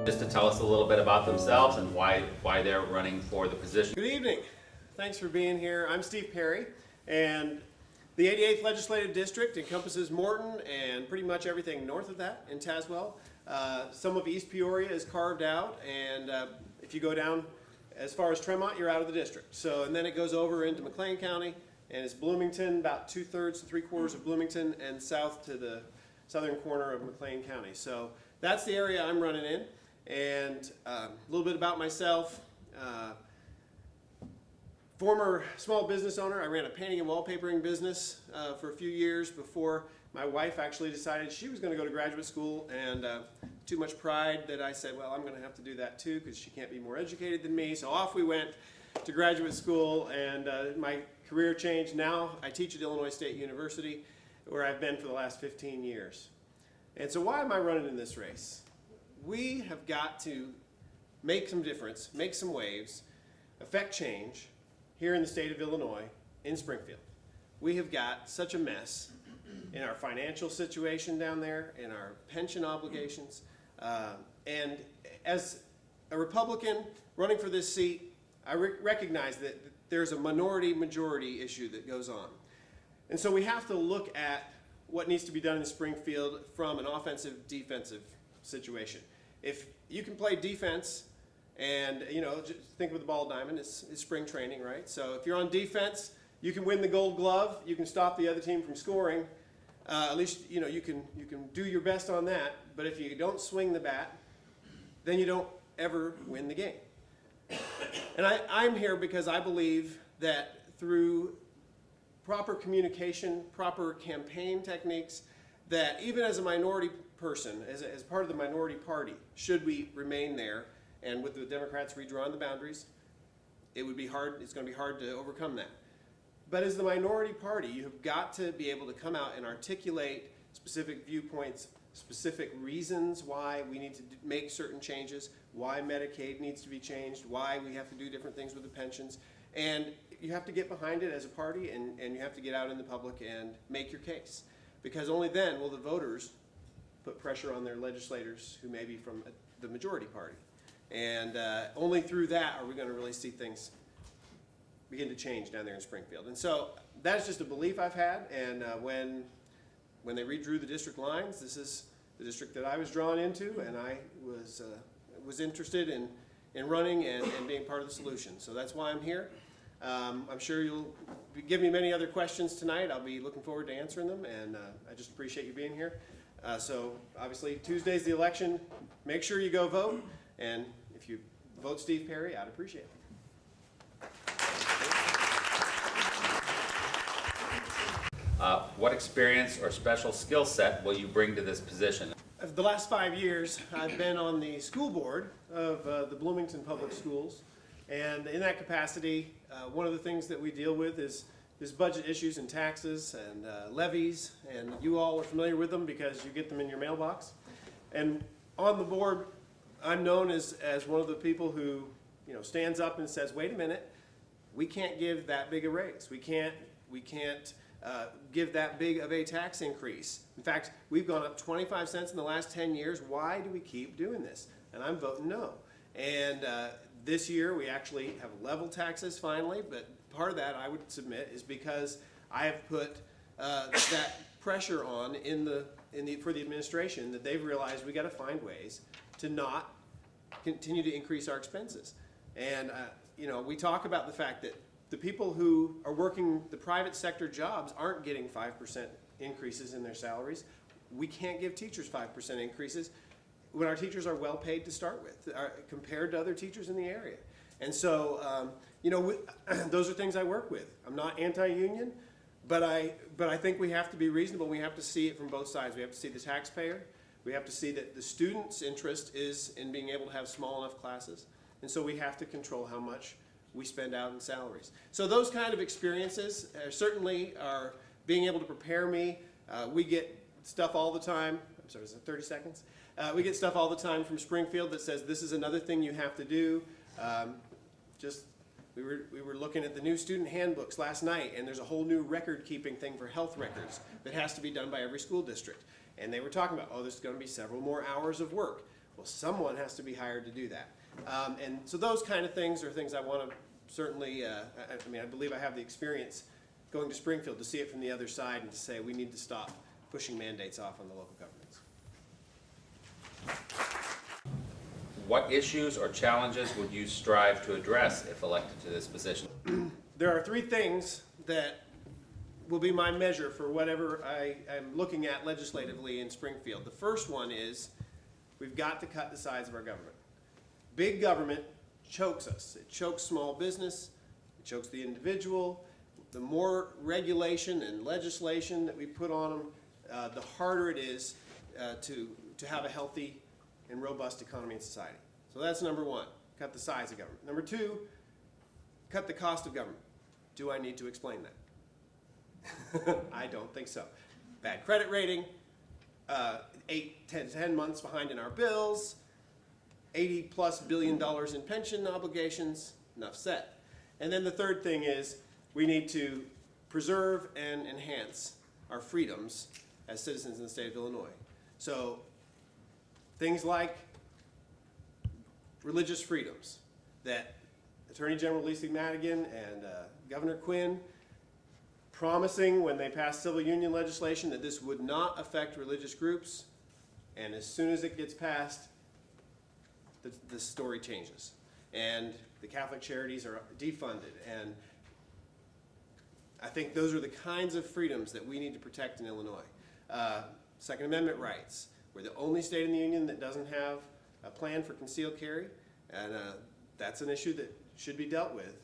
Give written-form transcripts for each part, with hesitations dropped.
just to tell us a little bit about themselves and why they're running for the position. Good evening. Thanks for being here. I'm Steve Perry, and the 88th Legislative District encompasses Morton and pretty much everything north of that in Tazewell. Some of East Peoria is carved out, and if you go down as far as Tremont, you're out of the district. So, and then it goes over into McLean County, and it's Bloomington, about 2/3 to 3/4 of Bloomington, and south to the southern corner of McLean County. So that's the area I'm running in. And a little bit about myself. Former small business owner. I ran a painting and wallpapering business for a few years before my wife actually decided she was going to go to graduate school, and too much pride that I said, well, I'm going to have to do that too because she can't be more educated than me. So off we went to graduate school, and my career changed. Now I teach at Illinois State University, where I've been for the last 15 years. And so why am I running in this race? We have got to make some difference, make some waves, affect change here in the state of Illinois, in Springfield. We have got such a mess in our financial situation down there, in our pension obligations, and as a Republican running for this seat, I recognize that there's a minority-majority issue that goes on. And so we have to look at what needs to be done in Springfield from an offensive-defensive situation. If you can play defense, and just think with the ball diamond, it's spring training, right? So if you're on defense, you can win the Gold Glove, you can stop the other team from scoring. At least you can do your best on that. But if you don't swing the bat, then you don't ever win the game. And I'm here because I believe that through proper communication, proper campaign techniques, that even as a minority person, as part of the minority party, should we remain there, and with the Democrats redrawing the boundaries, it would be hard. It's going to be hard to overcome that. But as the minority party, you have got to be able to come out and articulate specific viewpoints, specific reasons why we need to make certain changes, why Medicaid needs to be changed, why we have to do different things with the pensions. And you have to get behind it as a party, and you have to get out in the public and make your case. Because only then will the voters put pressure on their legislators who may be from the majority party. And only through that are we going to really see things begin to change down there in Springfield. And so that's just a belief I've had, and when they redrew the district lines, this is the district that I was drawn into, and I was interested in running and being part of the solution. So that's why I'm here. I'm sure you'll give me many other questions tonight. I'll be looking forward to answering them, and I just appreciate you being here. So obviously Tuesday's the election. Make sure you go vote, and if you vote Steve Perry, I'd appreciate it. What experience or special skill set will you bring to this position? The last 5 years, I've been on the school board of the Bloomington Public Schools, and in that capacity, one of the things that we deal with is budget issues and taxes and levies, and you all are familiar with them because you get them in your mailbox. And on the board, I'm known as one of the people who stands up and says, wait a minute, we can't give that big a raise. We can't give that big of a tax increase. In fact, we've gone up 25 cents in the last 10 years. Why do we keep doing this? And I'm voting no. And this year we actually have level taxes finally, but part of that I would submit is because I have put that pressure on for the administration, that they've realized we got to find ways to not continue to increase our expenses. And we talk about the fact that the people who are working the private sector jobs aren't getting 5% increases in their salaries. We can't give teachers 5% increases when our teachers are well paid to start with, compared to other teachers in the area. And so, those are things I work with. I'm not anti-union, but I think we have to be reasonable. We have to see it from both sides. We have to see the taxpayer. We have to see that the student's interest is in being able to have small enough classes. And so we have to control how much we spend out in salaries. So those kind of experiences certainly are being able to prepare me. We get stuff all the time. I'm sorry, is it 30 seconds? We get stuff all the time from Springfield that says this is another thing you have to do. We were looking at the new student handbooks last night, and there's a whole new record-keeping thing for health records that has to be done by every school district. And they were talking about, oh, there's going to be several more hours of work. Well, someone has to be hired to do that. And so those kind of things are things I want to certainly, I mean, I believe I have the experience going to Springfield to see it from the other side and to say we need to stop pushing mandates off on the local governments. What issues or challenges would you strive to address if elected to this position? There are three things that will be my measure for whatever I'm looking at legislatively in Springfield. The first one is we've got to cut the size of our government. Big government chokes us. It chokes small business. It chokes the individual. The more regulation and legislation that we put on them, the harder it is to have a healthy and robust economy and society. So that's number one, cut the size of government. Number two, cut the cost of government. Do I need to explain that? I don't think so. Bad credit rating, 10 months behind in our bills, $80+ billion in pension obligations, enough said. And then the third thing is we need to preserve and enhance our freedoms as citizens in the state of Illinois. So things like religious freedoms that Attorney General Lisa Madigan and Governor Quinn promising when they passed civil union legislation that this would not affect religious groups, and as soon as it gets passed, the story changes. And the Catholic charities are defunded, and I think those are the kinds of freedoms that we need to protect in Illinois. Second Amendment rights. We're the only state in the union that doesn't have a plan for concealed carry, and that's an issue that should be dealt with.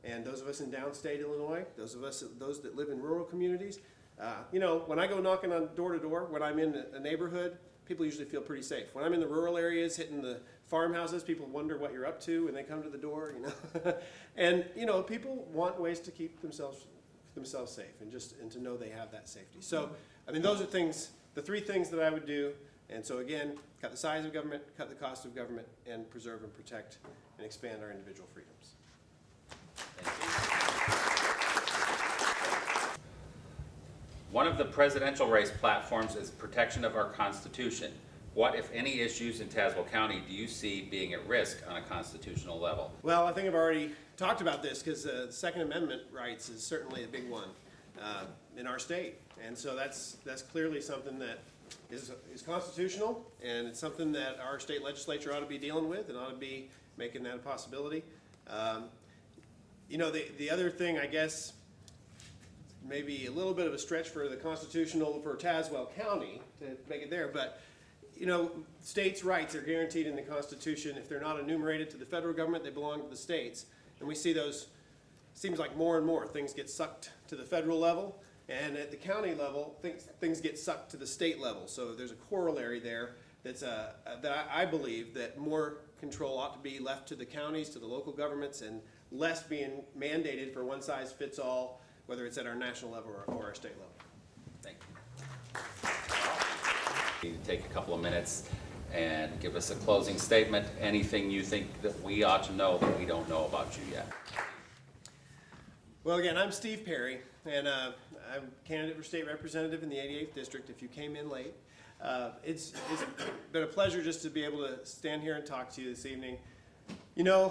And those of us in downstate Illinois, those that live in rural communities, you know, when I go knocking on door to door, when I'm in a neighborhood, people usually feel pretty safe. When I'm in the rural areas, hitting the farmhouses, people wonder what you're up to when they come to the door, you know. And, you know, people want ways to keep themselves safe and to know they have that safety. So, I mean, those are things, the three things that I would do. And so again, cut the size of government, cut the cost of government, and preserve and protect and expand our individual freedoms. One of the presidential race platforms is protection of our Constitution. What, if any, issues in Tazewell County do you see being at risk on a constitutional level? Well, I think I've already talked about this because the Second Amendment rights is certainly a big one in our state. And so that's clearly something that is constitutional, and it's something that our state legislature ought to be dealing with and ought to be making that a possibility. You know, the other thing, I guess, maybe a little bit of a stretch for the constitutional for Tazewell County to make it there, but you know, states' rights are guaranteed in the Constitution. If they're not enumerated to the federal government, they belong to the states. And we see those, seems like more and more things get sucked to the federal level, and at the county level, things get sucked to the state level. So there's a corollary there that's that I believe that more control ought to be left to the counties, to the local governments, and less being mandated for one size fits all, whether it's at our national level or our state level. Thank you. Need to take a couple of minutes and give us a closing statement. Anything you think that we ought to know that we don't know about you yet? Well, again, I'm Steve Perry, and I'm a candidate for state representative in the 88th district. If you came in late, it's been a pleasure just to be able to stand here and talk to you this evening. You know,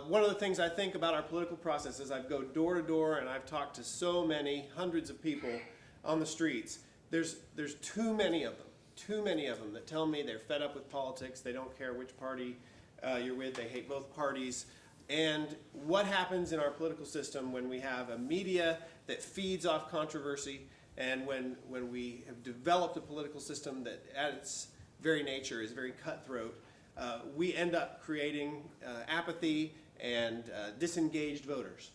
one of the things I think about our political process is I go door to door and I've talked to so many hundreds of people on the streets. There's too many of them that tell me they're fed up with politics. They don't care which party you're with. They hate both parties. And what happens in our political system when we have a media that feeds off controversy, and when we have developed a political system that at its very nature is very cutthroat, we end up creating apathy and disengaged voters.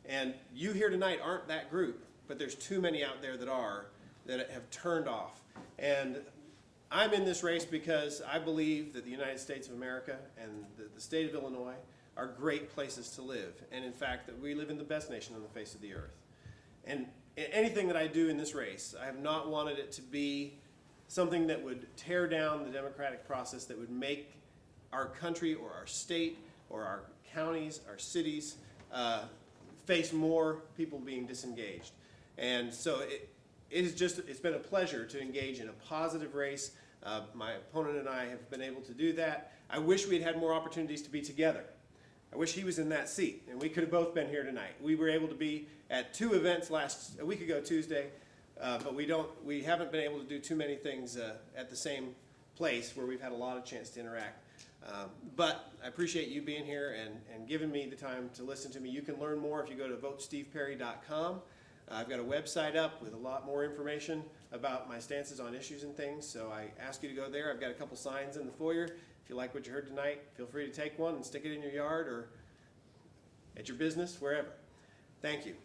And you here tonight aren't that group, but there's too many out there that have turned off. And I'm in this race because I believe that the United States of America and the state of Illinois are great places to live. And in fact, that we live in the best nation on the face of the earth. And anything that I do in this race, I have not wanted it to be something that would tear down the democratic process, that would make our country or our state or our counties, our cities, face more people being disengaged. And so it's been a pleasure to engage in a positive race My opponent and I have been able to do that. I wish we'd had more opportunities to be together. I wish he was in that seat and we could have both been here tonight. We were able to be at 2 events a week ago Tuesday, but we haven't been able to do too many things at the same place where we've had a lot of chance to interact. But I appreciate you being here and giving me the time to listen to me. You can learn more if you go to votesteveperry.com. I've got a website up with a lot more information about my stances on issues and things, so I ask you to go there. I've got a couple signs in the foyer. If you like what you heard tonight, feel free to take one and stick it in your yard or at your business, wherever. Thank you.